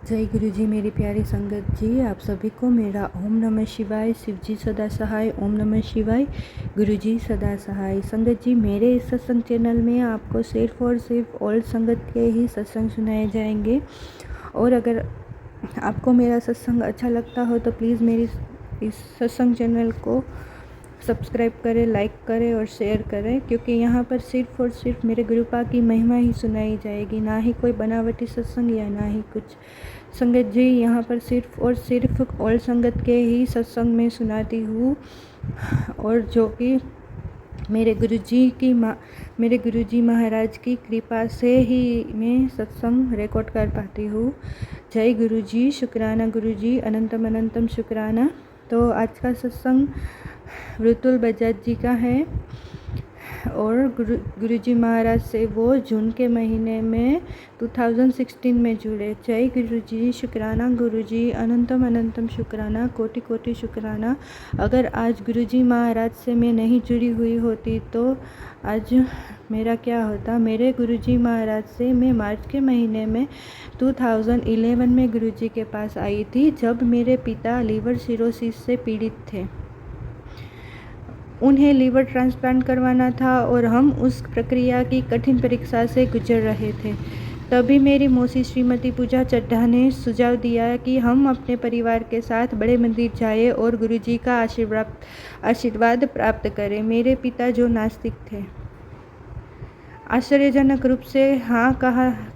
जय गुरु जी। मेरी प्यारी संगत जी, आप सभी को मेरा ओम नमः शिवाय। शिव जी सदा सहाय। ओम नमः शिवाय। गुरु जी सदा सहाय। संगत जी, मेरे इस सत्संग चैनल में आपको सिर्फ और सिर्फ ओल्ड संगत के ही सत्संग सुनाए जाएंगे। और अगर आपको मेरा सत्संग अच्छा लगता हो तो प्लीज़ मेरी इस सत्संग चैनल को सब्सक्राइब करें, लाइक करें और शेयर करें, क्योंकि यहाँ पर सिर्फ और सिर्फ मेरे गुरुपा की महिमा ही सुनाई जाएगी, ना ही कोई बनावटी सत्संग या ना ही कुछ। संगत जी, यहाँ पर सिर्फ और सिर्फ ओल्ड संगत के ही सत्संग में सुनाती हूँ, और जो कि मेरे गुरुजी महाराज की कृपा से ही मैं सत्संग रिकॉर्ड कर पाती हूँ। जय गुरुजी, शुक्राना गुरुजी, अनंतम अनंतम शुक्राना। तो आज का सत्संग मृतुल बजाज जी का है, और गुरुजी महाराज से वो जून के महीने में 2016 में जुड़े। जय गुरुजी, शुक्राना गुरुजी, अनंतम अनंतम शुक्राना, कोटि कोटि शुक्राना। अगर आज गुरुजी महाराज से मैं नहीं जुड़ी हुई होती तो आज मेरा क्या होता। मेरे गुरुजी महाराज से मैं मार्च के महीने में 2011 में गुरुजी के पास आई थी, जब मेरे पिता लीवर सिरोसिस से पीड़ित थे। उन्हें लीवर ट्रांसप्लांट करवाना था और हम उस प्रक्रिया की कठिन परीक्षा से गुजर रहे थे। तभी मेरी मौसी श्रीमती पूजा चड्ढा ने सुझाव दिया कि हम अपने परिवार के साथ बड़े मंदिर जाएं और गुरुजी का आशीर्वाद प्राप्त करें। मेरे पिता, जो नास्तिक थे, आश्चर्यजनक रूप से हाँ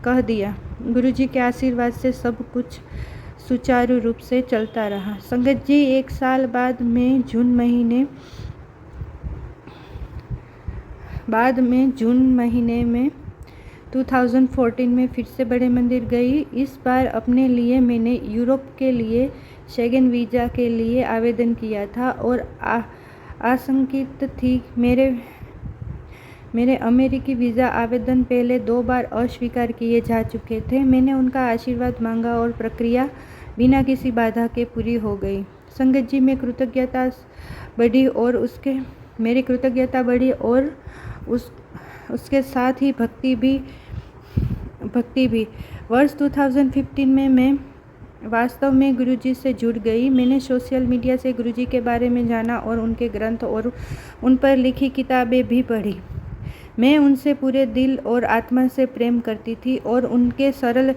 कह दिया। गुरुजी के आशीर्वाद से सब कुछ सुचारू रूप से चलता रहा। संगत जी, एक साल बाद में जून महीने में 2014 में फिर से बड़े मंदिर गई। इस बार अपने लिए मैंने यूरोप के लिए शेंगेन वीज़ा के लिए आवेदन किया था, और आशंकित थी मेरे अमेरिकी वीज़ा आवेदन पहले 2 बार अस्वीकार किए जा चुके थे। मैंने उनका आशीर्वाद मांगा और प्रक्रिया बिना किसी बाधा के पूरी हो गई। संगत जी, मेरी कृतज्ञता बढ़ी और उसके साथ ही भक्ति भी। वर्ष 2015 में मैं वास्तव में गुरुजी से जुड़ गई। मैंने सोशल मीडिया से गुरुजी के बारे में जाना और उनके ग्रंथ और उन पर लिखी किताबें भी पढ़ी। मैं उनसे पूरे दिल और आत्मा से प्रेम करती थी और उनके सरल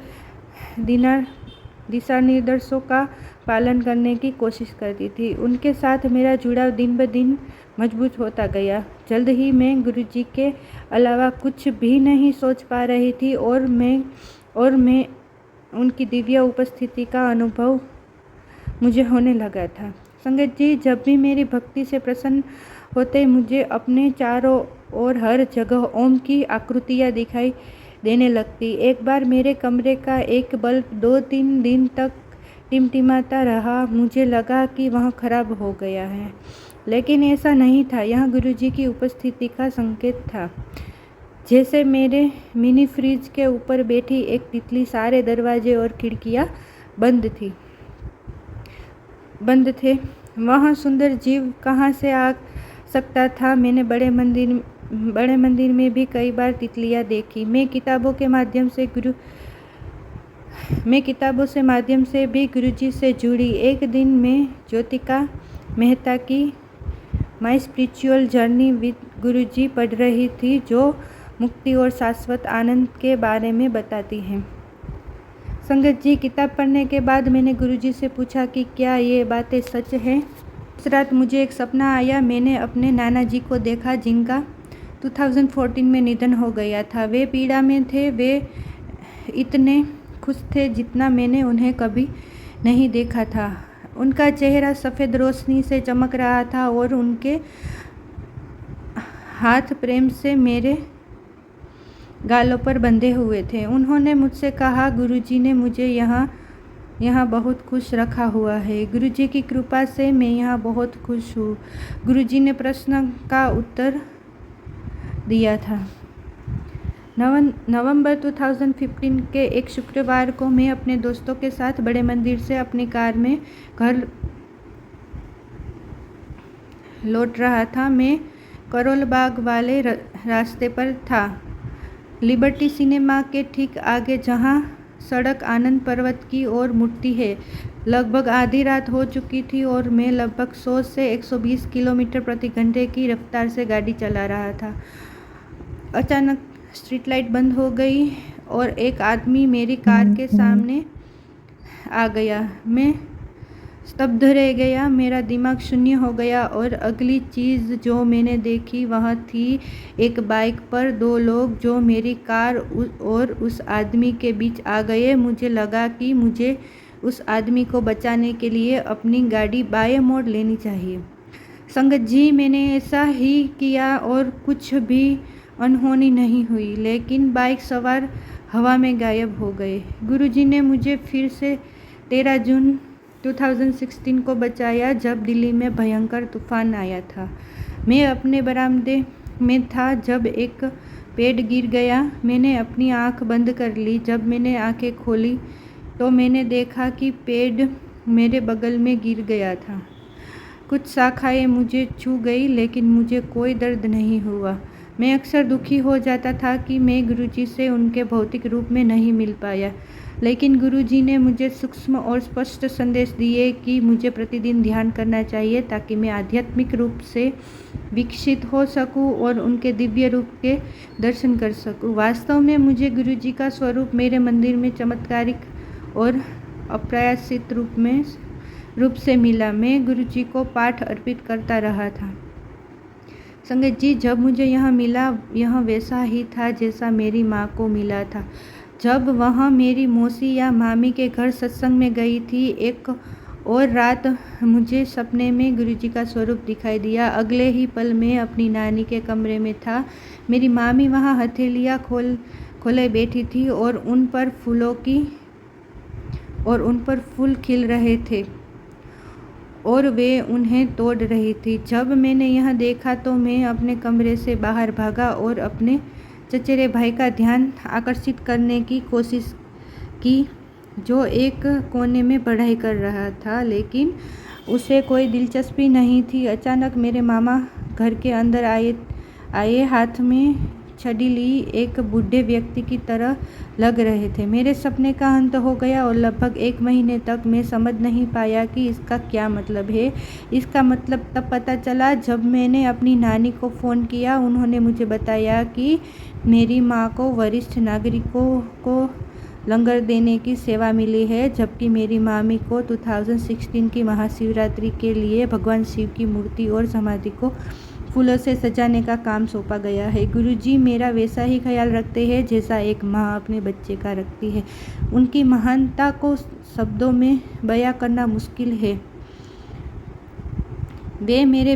दिशा निर्देशों का पालन करने की कोशिश करती थी। उनके साथ मेरा जुड़ाव दिन ब दिन मजबूत होता गया। जल्द ही मैं गुरुजी के अलावा कुछ भी नहीं सोच पा रही थी, और मैं उनकी दिव्य उपस्थिति का अनुभव मुझे होने लगा था। संगत जी, जब भी मेरी भक्ति से प्रसन्न होते मुझे अपने चारों ओर हर जगह ओम की आकृतियाँ दिखाई देने लगती। एक बार मेरे कमरे का एक बल्ब 2-3 दिन तक टिमटिमाता रहा। मुझे लगा कि वह खराब हो गया है, लेकिन ऐसा नहीं था। यह गुरुजी की उपस्थिति का संकेत था। जैसे मेरे मिनी फ्रिज के ऊपर बैठी एक तितली, सारे दरवाजे और खिड़कियाँ बंद थे। वह सुंदर जीव कहाँ से आ सकता था। मैंने बड़े मंदिर में भी कई बार तितलियाँ देखी। मैं किताबों के माध्यम से भी गुरुजी से जुड़ी। एक दिन मैं ज्योतिका मेहता की माई स्पिरिचुअल जर्नी विद गुरुजी पढ़ रही थी, जो मुक्ति और शाश्वत आनंद के बारे में बताती हैं। संगत जी, किताब पढ़ने के बाद मैंने गुरुजी से पूछा कि क्या ये बातें सच हैं। उस रात मुझे एक सपना आया। मैंने अपने नाना जी को देखा, जिनका 2014 में निधन हो गया था। वे पीड़ा में थे। वे इतने खुश थे जितना मैंने उन्हें कभी नहीं देखा था। उनका चेहरा सफ़ेद रोशनी से चमक रहा था और उनके हाथ प्रेम से मेरे गालों पर बंधे हुए थे। उन्होंने मुझसे कहा, गुरुजी ने मुझे यहाँ बहुत खुश रखा हुआ है। गुरुजी की कृपा से मैं यहाँ बहुत खुश हूँ। गुरुजी ने प्रश्न का उत्तर दिया था। नवंबर 2015 के एक शुक्रवार को मैं अपने दोस्तों के साथ बड़े मंदिर से अपनी कार में घर लौट रहा था। मैं करोल बाग वाले रास्ते पर था, लिबर्टी सिनेमा के ठीक आगे, जहां सड़क आनंद पर्वत की ओर मुड़ती है। लगभग आधी रात हो चुकी थी और मैं लगभग 100 से 120 किलोमीटर प्रति घंटे की रफ्तार से गाड़ी चला रहा था। अचानक स्ट्रीट लाइट बंद हो गई और एक आदमी मेरी कार के सामने आ गया। मैं स्तब्ध रह गया, मेरा दिमाग शून्य हो गया और अगली चीज़ जो मैंने देखी वह थी एक बाइक पर 2 लोग जो मेरी कार और उस आदमी के बीच आ गए। मुझे लगा कि मुझे उस आदमी को बचाने के लिए अपनी गाड़ी बाएं मोड़ लेनी चाहिए। संगत जी, मैंने ऐसा ही किया और कुछ भी अनहोनी नहीं हुई, लेकिन बाइक सवार हवा में गायब हो गए। गुरुजी ने मुझे फिर से 13 जून 2016 को बचाया जब दिल्ली में भयंकर तूफान आया था। मैं अपने बरामदे में था जब एक पेड़ गिर गया। मैंने अपनी आंख बंद कर ली। जब मैंने आंखें खोली तो मैंने देखा कि पेड़ मेरे बगल में गिर गया था। कुछ शाखाएं मुझे छू गई, लेकिन मुझे कोई दर्द नहीं हुआ। मैं अक्सर दुखी हो जाता था कि मैं गुरुजी से उनके भौतिक रूप में नहीं मिल पाया, लेकिन गुरुजी ने मुझे सूक्ष्म और स्पष्ट संदेश दिए कि मुझे प्रतिदिन ध्यान करना चाहिए ताकि मैं आध्यात्मिक रूप से विकसित हो सकूं और उनके दिव्य रूप के दर्शन कर सकूं। वास्तव में मुझे गुरुजी का स्वरूप मेरे मंदिर में चमत्कारिक और अप्रत्याशित रूप से मिला। मैं गुरुजी को पाठ अर्पित करता रहा था। संगत जी, जब मुझे यह मिला, यह वैसा ही था जैसा मेरी माँ को मिला था जब वह मेरी मौसी या मामी के घर सत्संग में गई थी। एक और रात मुझे सपने में गुरुजी का स्वरूप दिखाई दिया। अगले ही पल मैं अपनी नानी के कमरे में था। मेरी मामी वहाँ हथेलियाँ खोले बैठी थी और उन पर फूल खिल रहे थे और वे उन्हें तोड़ रही थी। जब मैंने यह देखा तो मैं अपने कमरे से बाहर भागा और अपने चचेरे भाई का ध्यान आकर्षित करने की कोशिश की, जो एक कोने में पढ़ाई कर रहा था, लेकिन उसे कोई दिलचस्पी नहीं थी। अचानक मेरे मामा घर के अंदर आए हाथ में छड़ी ली एक बूढ़े व्यक्ति की तरह लग रहे थे। मेरे सपने का अंत हो गया और लगभग 1 महीने तक मैं समझ नहीं पाया कि इसका क्या मतलब है। इसका मतलब तब पता चला जब मैंने अपनी नानी को फ़ोन किया। उन्होंने मुझे बताया कि मेरी माँ को वरिष्ठ नागरिकों को लंगर देने की सेवा मिली है, जबकि मेरी मामी को 2016 की महाशिवरात्रि के लिए भगवान शिव की मूर्ति और समाधि को फूलों से सजाने का काम सौंपा गया है। गुरुजी मेरा वैसा ही ख्याल रखते हैं जैसा एक माँ अपने बच्चे का रखती है। उनकी महानता को शब्दों में बयां करना मुश्किल है। वे मेरे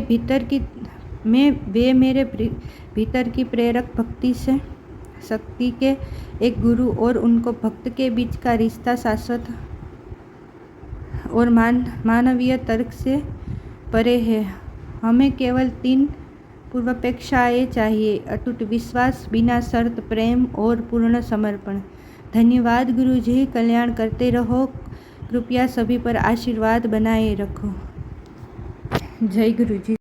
भीतर की प्रेरक भक्ति से शक्ति के एक गुरु और उनको भक्त के बीच का रिश्ता शाश्वत और मानवीय तर्क से परे है। हमें केवल 3 पूर्वापेक्षाएं चाहिए: अटूट विश्वास, बिना शर्त प्रेम और पूर्ण समर्पण। धन्यवाद गुरुजी, कल्याण करते रहो। कृपया सभी पर आशीर्वाद बनाए रखो। जय गुरुजी।